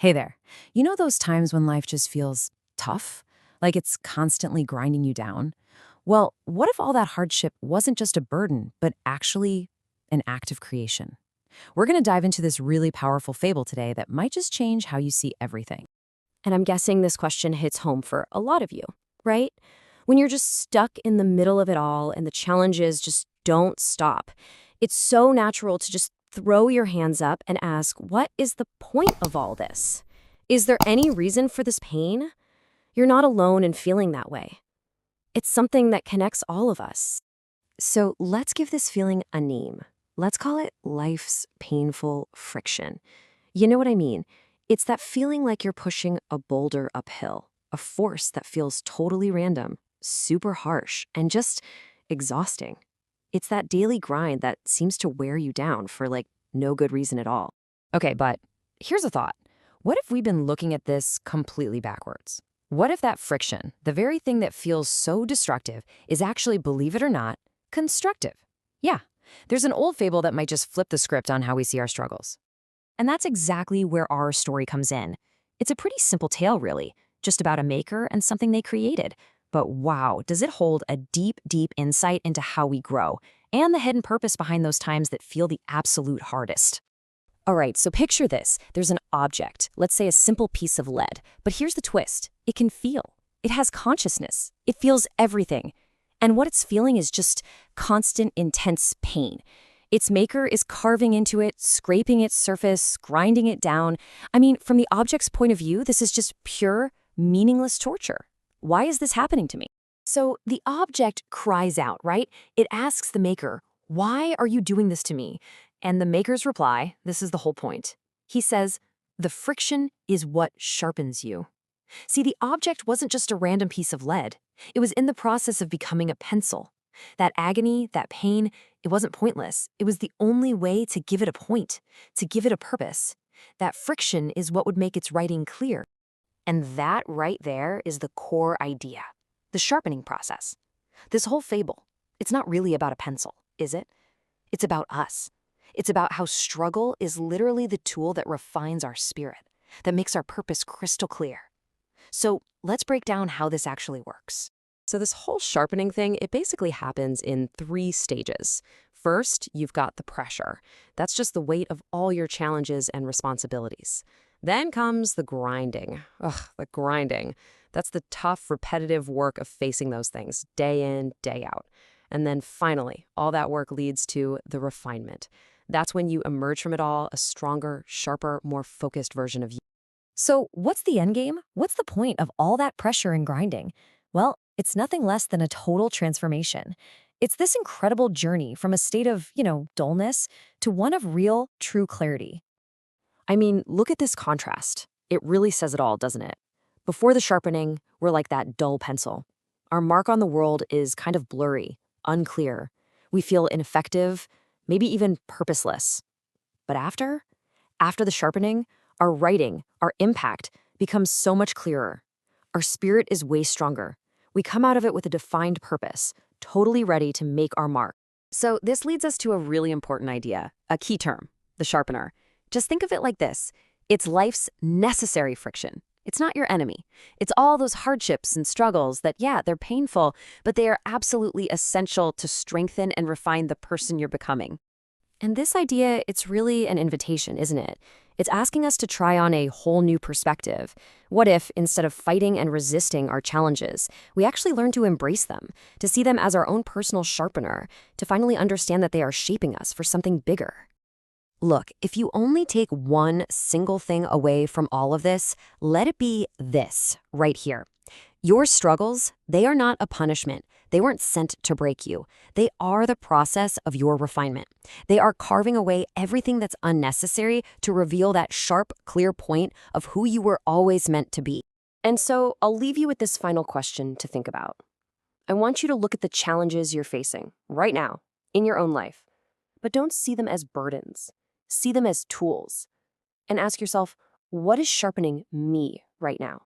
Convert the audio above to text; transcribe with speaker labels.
Speaker 1: Hey there. You know those times when life just feels tough? Like it's constantly grinding you down? Well, what if all that hardship wasn't just a burden, but actually an act of creation? We're going to dive into this really powerful fable today that might just change how you see everything.
Speaker 2: And I'm guessing this question hits home for a lot of you, right? When you're just stuck in the middle of it all and the challenges just don't stop, it's so natural to just throw your hands up and ask, what is the point of all this? Is there any reason for this pain? You're not alone in feeling that way. It's something that connects all of us. So let's give this feeling a name. Let's call it life's painful friction. You know what I mean? It's that feeling like you're pushing a boulder uphill, a force that feels totally random, super harsh, and just exhausting. It's that daily grind that seems to wear you down for no good reason at all.
Speaker 1: Okay, but here's a thought. What if we've been looking at this completely backwards? What if that friction, the very thing that feels so destructive, is actually, believe it or not, constructive? Yeah, there's an old fable that might just flip the script on how we see our struggles.
Speaker 2: And that's exactly where our story comes in. It's a pretty simple tale, really, just about a maker and something they created. But wow, does it hold a deep, deep insight into how we grow and the hidden purpose behind those times that feel the absolute hardest. All right, so picture this. There's an object, let's say a simple piece of lead. But here's the twist. It can feel. It has consciousness. It feels everything. And what it's feeling is just constant, intense pain. Its maker is carving into it, scraping its surface, grinding it down. I mean, from the object's point of view, this is just pure, meaningless torture. Why is this happening to me? So the object cries out, right? It asks the maker, why are you doing this to me? And the maker's reply, this is the whole point. He says, the friction is what sharpens you. See, the object wasn't just a random piece of lead. It was in the process of becoming a pencil. That agony, that pain, it wasn't pointless. It was the only way to give it a point, to give it a purpose. That friction is what would make its writing clear. And that right there is the core idea, the sharpening process. This whole fable, it's not really about a pencil, is it? It's about us. It's about how struggle is literally the tool that refines our spirit, that makes our purpose crystal clear. So let's break down how this actually works. So this whole sharpening thing, it basically happens in 3 stages. First, you've got the pressure. That's just the weight of all your challenges and responsibilities. Then comes the grinding. Ugh, the grinding. That's the tough, repetitive work of facing those things day in, day out. And then finally, all that work leads to the refinement. That's when you emerge from it all a stronger, sharper, more focused version of you. So what's the end game? What's the point of all that pressure and grinding? Well, it's nothing less than a total transformation. It's this incredible journey from a state of, dullness to one of real, true clarity. I mean, look at this contrast. It really says it all, doesn't it? Before the sharpening, we're like that dull pencil. Our mark on the world is kind of blurry, unclear. We feel ineffective, maybe even purposeless. But after the sharpening, our writing, our impact becomes so much clearer. Our spirit is way stronger. We come out of it with a defined purpose, totally ready to make our mark. So this leads us to a really important idea, a key term, the sharpener. Just think of it like this. It's life's necessary friction. It's not your enemy. It's all those hardships and struggles that, yeah, they're painful, but they are absolutely essential to strengthen and refine the person you're becoming. And this idea, it's really an invitation, isn't it? It's asking us to try on a whole new perspective. What if, instead of fighting and resisting our challenges, we actually learn to embrace them, to see them as our own personal sharpener, to finally understand that they are shaping us for something bigger? Look, if you only take one single thing away from all of this, let it be this right here. Your struggles, they are not a punishment. They weren't sent to break you. They are the process of your refinement. They are carving away everything that's unnecessary to reveal that sharp, clear point of who you were always meant to be. And so I'll leave you with this final question to think about. I want you to look at the challenges you're facing right now in your own life, but don't see them as burdens. See them as tools. And ask yourself, what is sharpening me right now?